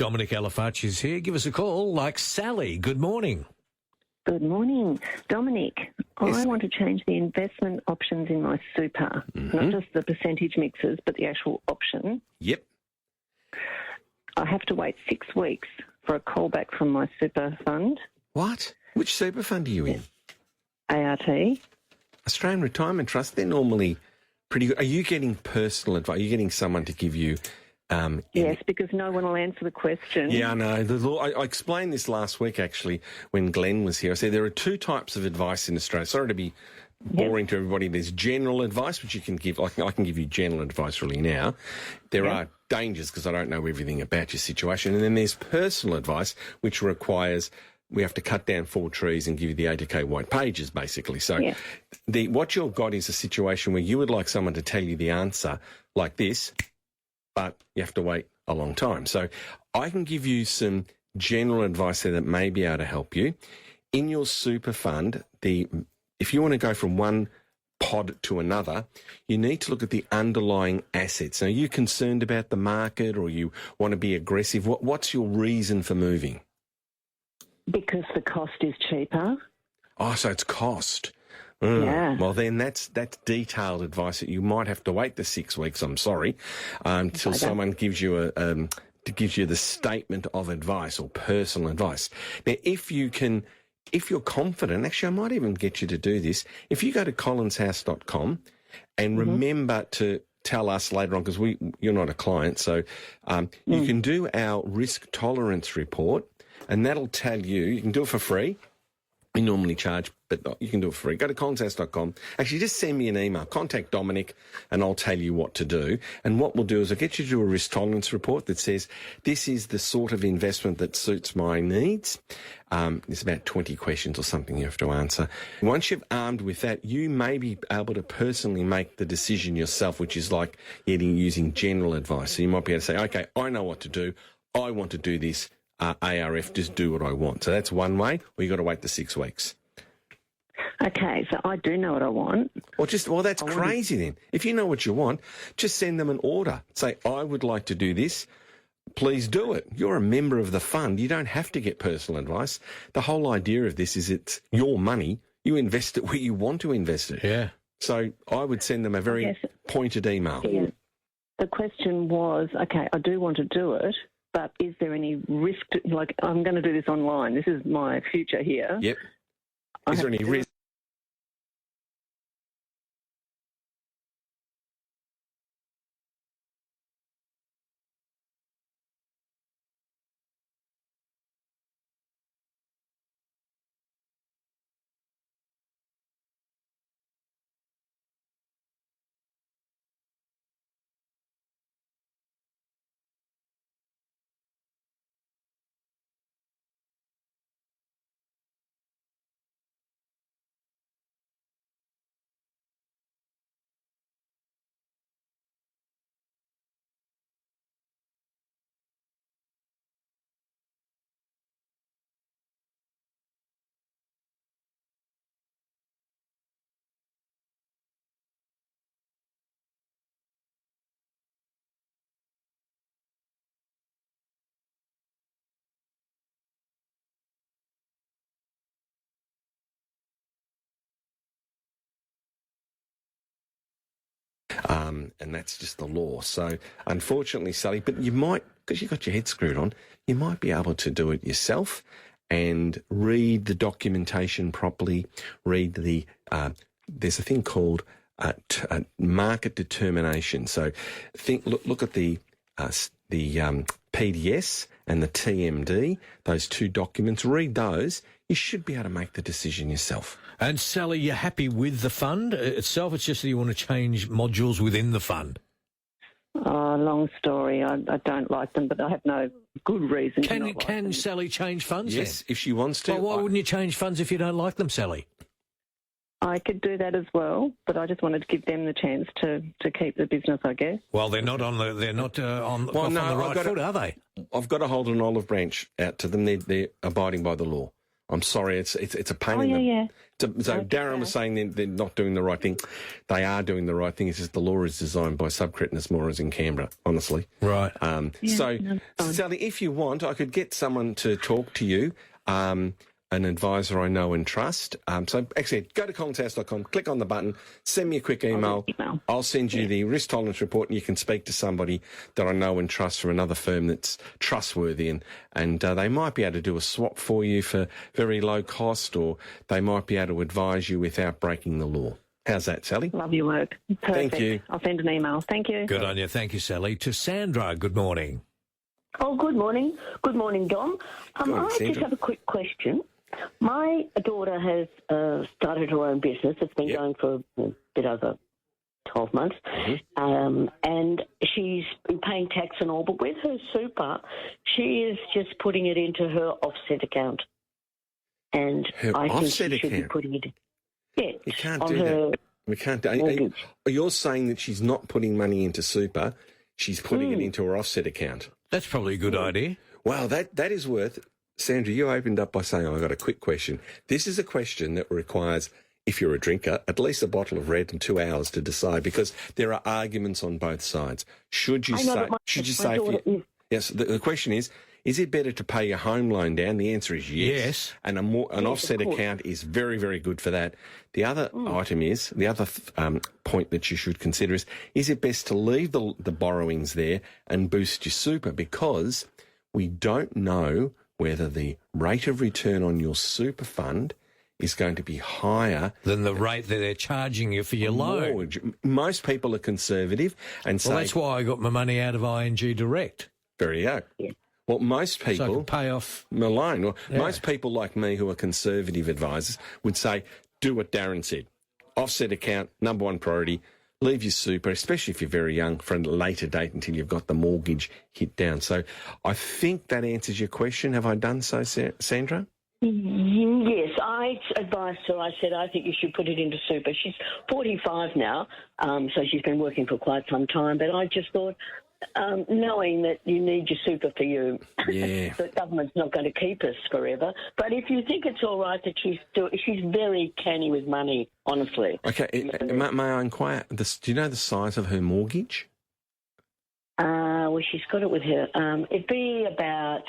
Dominic Alafaci is here. Give us a call like Sally. Good morning. Good morning. Dominic, Yes. I want to change the investment options in my super, not just the percentage mixes, but the actual option. Yep. I have to wait 6 weeks for a callback from my super fund, What? Which super fund are you in? ART. Australian Retirement Trust. They're normally pretty good. Are you getting personal advice? Are you getting someone to give you... Yes, because no one will answer the question. Yeah, I know. The law, I explained this last week, actually, when Glenn was here. I said there are two types of advice in Australia. Sorry to be boring to everybody. There's general advice, which you can give. I can give you general advice really now. There are dangers because I don't know everything about your situation. And then there's personal advice, which requires we have to cut down 4 trees and give you the 80k white pages, basically. So what you've got is a situation where you would like someone to tell you the answer like this, but you have to wait a long time. So I can give you some general advice there that may be able to help you. In your super fund, if you want to go from one pod to another, you need to look at the underlying assets. Now, are you concerned about the market or you want to be aggressive? What's your reason for moving? Because the cost is cheaper. Oh, so it's cost. Yeah. Well, then that's detailed advice that you might have to wait the 6 weeks. I'm sorry, until someone gives you gives you the statement of advice or personal advice. Now, if you're confident, actually, I might even get you to do this. If you go to collinshouse.com and remember to tell us later on, because you're not a client, so you can do our risk tolerance report, and that'll tell you can do it for free. We normally charge, but you can do it for free. Go to collinshouse.com. Actually, just send me an email. Contact Dominic, and I'll tell you what to do. And what we'll do is I'll get you to do a risk tolerance report that says, this is the sort of investment that suits my needs. There's about 20 questions or something you have to answer. Once you're armed with that, you may be able to personally make the decision yourself, which is like using general advice. So you might be able to say, okay, I know what to do. I want to do this. ARF, just do what I want. So that's one way, or you got to wait the 6 weeks. Okay, so I do know what I want. Well, that's crazy then. If you know what you want, just send them an order. Say, I would like to do this. Please do it. You're a member of the fund. You don't have to get personal advice. The whole idea of this is it's your money. You invest it where you want to invest it. Yeah. So I would send them a very pointed email. Yeah. The question was, okay, I do want to do it, but is there any risk like, I'm going to do this online. This is my future here. Yep. Is there any risk? And that's just the law. So, unfortunately, Sally, but you might, because you got your head screwed on, you might be able to do it yourself and read the documentation properly, read there's a thing called market determination. So, look at the PDS and the TMD, those two documents, read those. You should be able to make the decision yourself. And Sally, you're happy with the fund itself? It's just that you want to change modules within the fund. Long story. I don't like them, but I have no good reason to not like them. Can Sally change funds? Yes, then? if she wants to. Well, why wouldn't you change funds if you don't like them, Sally? I could do that as well, but I just wanted to give them the chance to keep the business, I guess. Well, they're not on the right foot, are they? I've got to hold an olive branch out to them. They're abiding by the law. I'm sorry, it's a pain Oh, in the... yeah. So Darren was saying they're not doing the right thing. They are doing the right thing. It's just the law is designed by subcretinous morons in Canberra, honestly. Right. Sally, if you want, I could get someone to talk to you, an advisor I know and trust. So actually, go to collinshouse.com, click on the button, send me a quick email. I'll send you the risk tolerance report, and you can speak to somebody that I know and trust from another firm that's trustworthy, and they might be able to do a swap for you for very low cost, or they might be able to advise you without breaking the law. How's that, Sally? Love your work. Perfect. Thank you. I'll send an email. Thank you. Good on you. Thank you, Sally. To Sandra, good morning. Oh, good morning. Good morning, Dom. I just have a quick question. My daughter has started her own business. It's been going for a bit over 12 months. And she's been paying tax and all, but with her super, she is just putting it into her offset account. And Her I think offset she should be account? putting it... Yeah, You can't on do her that. We can't do mortgage. You're saying that she's not putting money into super, she's putting it into her offset account. That's probably a good idea. Wow, that is worth... Sandra, you opened up by saying, I've got a quick question. This is a question that requires, if you're a drinker, at least a bottle of red and 2 hours to decide, because there are arguments on both sides. Should you say... Yes, the question is it better to pay your home loan down? The answer is yes. And an offset account is very, very good for that. The other item is, the other point that you should consider is it best to leave the borrowings there and boost your super, because we don't know whether the rate of return on your super fund is going to be higher than the rate that they're charging you for your loan. Mortgage. Most people are conservative and say... Well, that's why I got my money out of ING Direct. There you go. Yeah. Well, most people... So I can pay off... my loan. Well, most people like me who are conservative advisors would say, do what Darren said. Offset account, number one priority. Leave your super, especially if you're very young, for a later date until you've got the mortgage hit down. So I think that answers your question. Have I done so, Sandra? Yes, I advised her. I said, I think you should put it into super. She's 45 now, so she's been working for quite some time. But I just thought, knowing that you need your super for you, the government's not going to keep us forever. But if you think it's all right that she's very canny with money, honestly. Okay, may I inquire, do you know the size of her mortgage? Well, she's got it with her. It'd be about...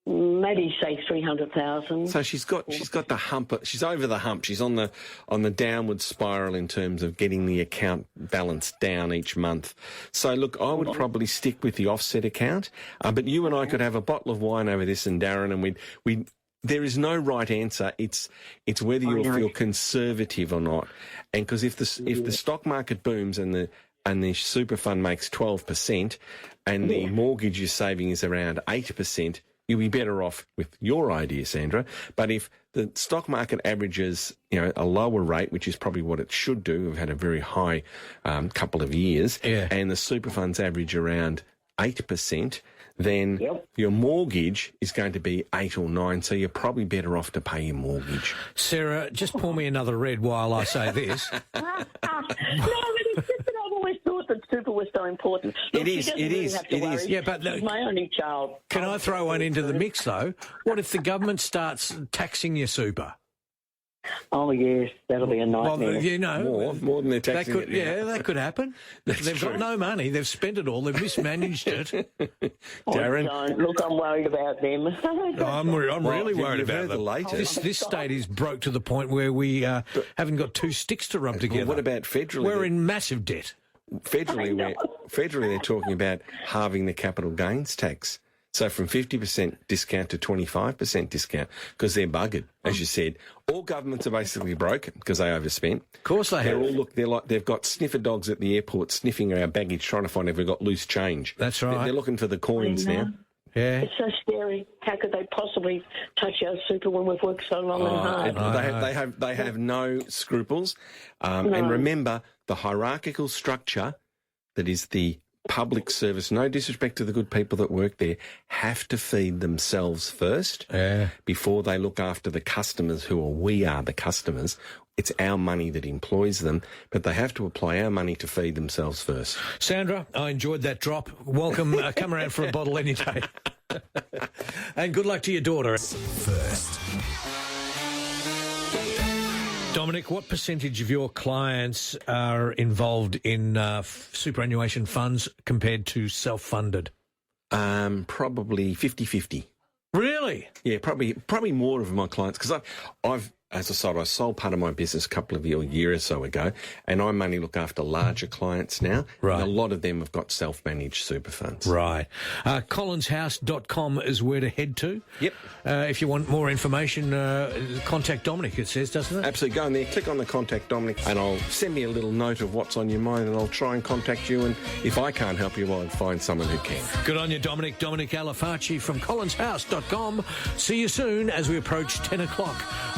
maybe say 300,000. So she's got the hump. She's over the hump. She's on the downward spiral in terms of getting the account balance down each month. So look, I would probably stick with the offset account. But you and I could have a bottle of wine over this, and Darren, and we. There is no right answer. It's whether you'll feel conservative or not. And because if the stock market booms and the super fund makes 12% and the mortgage you're saving is around 8%. You'll be better off with your idea, Sandra. But if the stock market averages, a lower rate, which is probably what it should do, we've had a very high couple of years, and the super funds average around 8%, then your mortgage is going to be 8 or 9, so you're probably better off to pay your mortgage. Sarah, just pour me another red while I say this. No, but it's just that I've always thought that super was so important. Look, it is. Yeah, but she's my only child. Can I throw one into the mix, though? What if the government starts taxing your super? Oh, yes, that'll be a nightmare. More than they're taxing it. Yeah, that could happen. They've got no money. They've spent it all. They've mismanaged it. Darren? Look, I'm worried about them. I'm really worried about them. This state is broke to the point where we haven't got two sticks to rub together. Well, what about federally? We're in massive debt. Federally, they're talking about halving the capital gains tax. So from 50% discount to 25% discount, because they're buggered, as you said. All governments are basically broke because they overspent. Of course they have. They've got sniffer dogs at the airport sniffing our baggage, trying to find if we've got loose change. That's right. They're looking for the coins now. Yeah. It's so scary. How could they possibly touch our super when we've worked so long and hard? They have no scruples. And remember, the hierarchical structure that is the public service, no disrespect to the good people that work there, have to feed themselves first before they look after the customers we are the customers. It's our money that employs them, but they have to apply our money to feed themselves first. Sandra, I enjoyed that drop. Welcome. Come around for a bottle any day. And good luck to your daughter. First. Dominic, what percentage of your clients are involved in superannuation funds compared to self-funded? Probably 50-50. Really? Yeah, probably more of my clients, because I've as I said, I sold part of my business a couple of years or so ago, and I mainly look after larger clients now. Right. And a lot of them have got self-managed super funds. Right. Collinshouse.com is where to head to. Yep. If you want more information, contact Dominic, it says, doesn't it? Absolutely. Go in there, click on the Contact Dominic, and I'll send me a little note of what's on your mind, and I'll try and contact you, and if I can't help you, I'll find someone who can. Good on you, Dominic. Dominic Alafaci from collinshouse.com. See you soon as we approach 10 o'clock.